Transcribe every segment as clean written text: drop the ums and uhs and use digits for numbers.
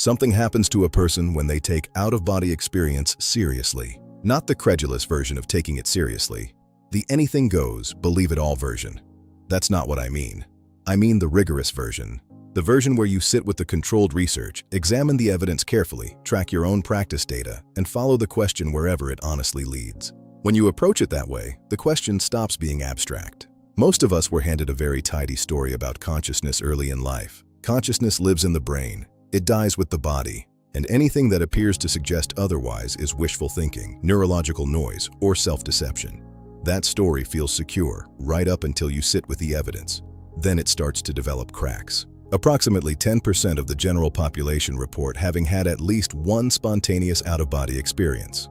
Something happens to a person when they take out-of-body experience seriously. Not the credulous version of taking it seriously. The anything goes, believe it all version. That's not what I mean. I mean the rigorous version. The version where you sit with the controlled research, examine the evidence carefully, track your own practice data, and follow the question wherever it honestly leads. When you approach it that way, the question stops being abstract. Most of us were handed a very tidy story about consciousness early in life. Consciousness lives in the brain. It dies with the body. And anything that appears to suggest otherwise is wishful thinking, neurological noise, or self-deception. That story feels secure, right up until you sit with the evidence. Then it starts to develop cracks. Approximately 10% of the general population report having had at least one spontaneous out-of-body experience.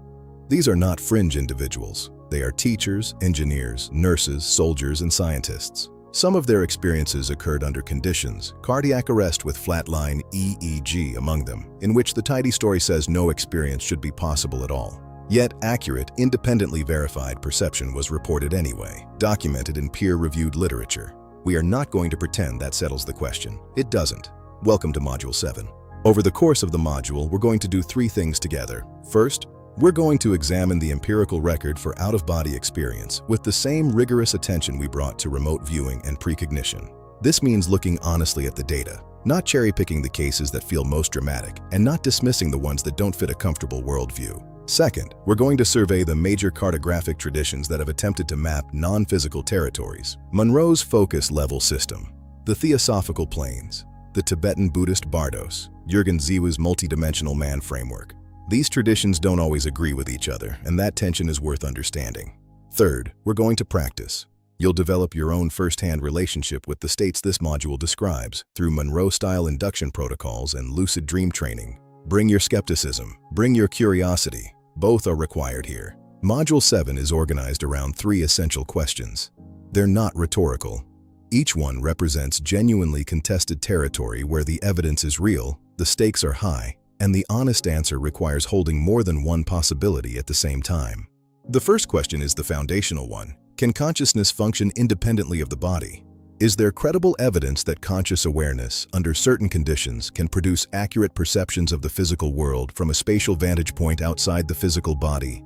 These are not fringe individuals. They are teachers, engineers, nurses, soldiers, and scientists. Some of their experiences occurred under conditions, cardiac arrest with flatline EEG among them, in which the tidy story says no experience should be possible at all. Yet accurate, independently verified perception was reported anyway, documented in peer-reviewed literature. We are not going to pretend that settles the question. It doesn't. Welcome to Module 7. Over the course of the module, we're going to do 3 things together. First, we're going to examine the empirical record for out-of-body experience with the same rigorous attention we brought to remote viewing and precognition. This means looking honestly at the data, not cherry-picking the cases that feel most dramatic, and not dismissing the ones that don't fit a comfortable worldview. Second, we're going to survey the major cartographic traditions that have attempted to map non-physical territories. Monroe's focus level system, the Theosophical planes, the Tibetan Buddhist Bardos, Jürgen Ziewe's multidimensional man framework. These traditions don't always agree with each other, and that tension is worth understanding. Third, we're going to practice. You'll develop your own first-hand relationship with the states this module describes through Monroe-style induction protocols and lucid dream training. Bring your skepticism, bring your curiosity. Both are required here. Module 7 is organized around 3 essential questions. They're not rhetorical. Each one represents genuinely contested territory where the evidence is real, the stakes are high, and the honest answer requires holding more than one possibility at the same time. The first question is the foundational one. Can consciousness function independently of the body? Is there credible evidence that conscious awareness, under certain conditions, can produce accurate perceptions of the physical world from a spatial vantage point outside the physical body?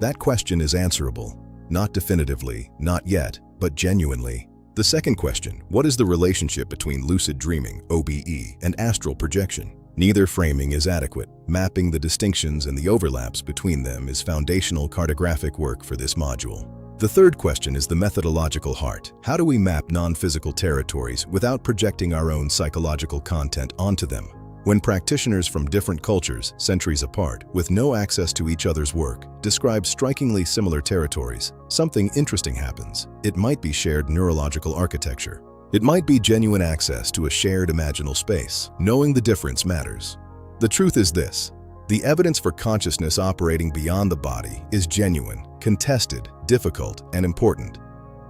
That question is answerable. Not definitively, not yet, but genuinely. The second question, what is the relationship between lucid dreaming, OBE, and astral projection? Neither framing is adequate. Mapping the distinctions and the overlaps between them is foundational cartographic work for this module. The third question is the methodological heart. How do we map non-physical territories without projecting our own psychological content onto them? When practitioners from different cultures, centuries apart, with no access to each other's work, describe strikingly similar territories, something interesting happens. It might be shared neurological architecture. It might be genuine access to a shared imaginal space. Knowing the difference matters. The truth is this: the evidence for consciousness operating beyond the body is genuine, contested, difficult, and important.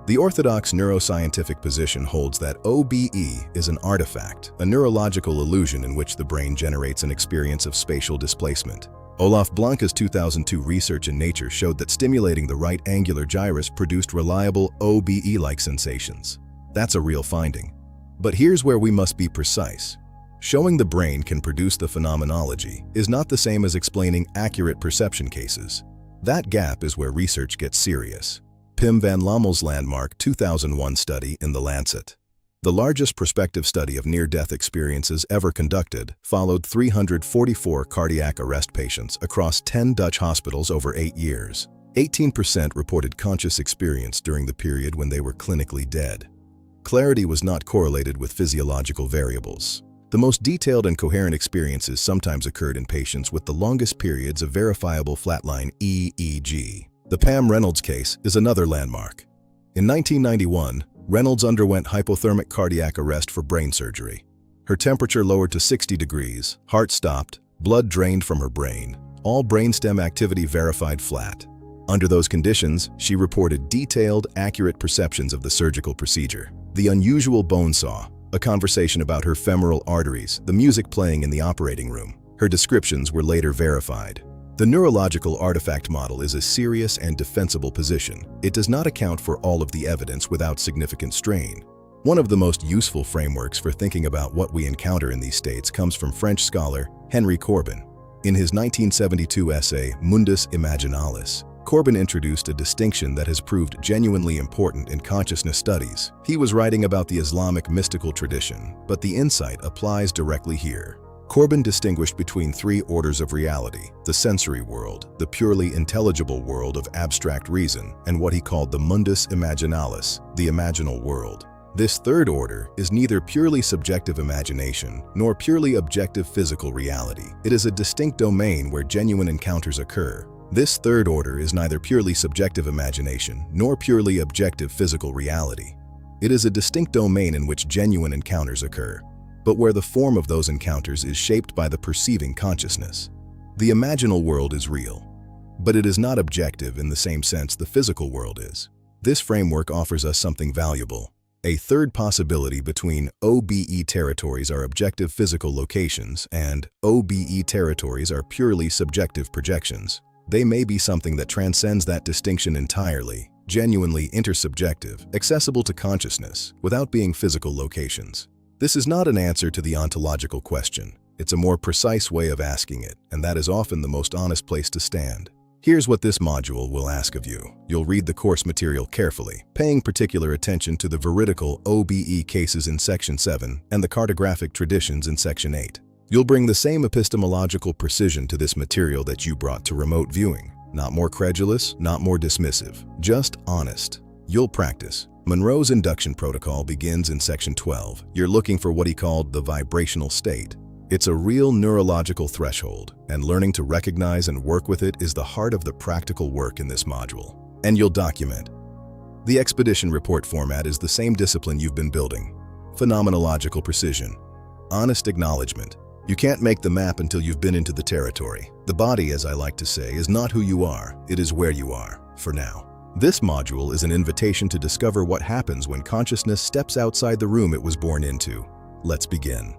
The orthodox neuroscientific position holds that OBE is an artifact, a neurological illusion in which the brain generates an experience of spatial displacement. Olaf Blanke's 2002 research in Nature showed that stimulating the right angular gyrus produced reliable OBE-like sensations. That's a real finding. But here's where we must be precise. Showing the brain can produce the phenomenology is not the same as explaining accurate perception cases. That gap is where research gets serious. Pim van Lommel's landmark 2001 study in the Lancet, the largest prospective study of near-death experiences ever conducted, followed 344 cardiac arrest patients across 10 Dutch hospitals over 8 years. 18% reported conscious experience during the period when they were clinically dead. Clarity was not correlated with physiological variables. The most detailed and coherent experiences sometimes occurred in patients with the longest periods of verifiable flatline EEG. The Pam Reynolds case is another landmark. In 1991, Reynolds underwent hypothermic cardiac arrest for brain surgery. Her temperature lowered to 60 degrees, heart stopped, blood drained from her brain, all brainstem activity verified flat. Under those conditions, she reported detailed, accurate perceptions of the surgical procedure. The unusual bone saw, a conversation about her femoral arteries, the music playing in the operating room. Her descriptions were later verified. The neurological artifact model is a serious and defensible position. It does not account for all of the evidence without significant strain. One of the most useful frameworks for thinking about what we encounter in these states comes from French scholar Henry Corbin. In his 1972 essay, Mundus Imaginalis, Corbin introduced a distinction that has proved genuinely important in consciousness studies. He was writing about the Islamic mystical tradition, but the insight applies directly here. Corbin distinguished between three orders of reality: the sensory world, the purely intelligible world of abstract reason, and what he called the mundus imaginalis, the imaginal world. This third order is neither purely subjective imagination nor purely objective physical reality. It is a distinct domain where genuine encounters occur. This third order is neither purely subjective imagination nor purely objective physical reality. It is a distinct domain in which genuine encounters occur, but where the form of those encounters is shaped by the perceiving consciousness. The imaginal world is real, but it is not objective in the same sense the physical world is. This framework offers us something valuable. A third possibility between OBE territories are objective physical locations and OBE territories are purely subjective projections. They may be something that transcends that distinction entirely, genuinely intersubjective, accessible to consciousness, without being physical locations. This is not an answer to the ontological question. It's a more precise way of asking it, and that is often the most honest place to stand. Here's what this module will ask of you. You'll read the course material carefully, paying particular attention to the veridical OBE cases in Section 7 and the cartographic traditions in Section 8. You'll bring the same epistemological precision to this material that you brought to remote viewing. Not more credulous, not more dismissive, just honest. You'll practice. Monroe's induction protocol begins in Section 12. You're looking for what he called the vibrational state. It's a real neurological threshold, and learning to recognize and work with it is the heart of the practical work in this module. And you'll document. The expedition report format is the same discipline you've been building. Phenomenological precision. Honest acknowledgement. You can't make the map until you've been into the territory. The body, as I like to say, is not who you are, it is where you are, for now. This module is an invitation to discover what happens when consciousness steps outside the room it was born into. Let's begin.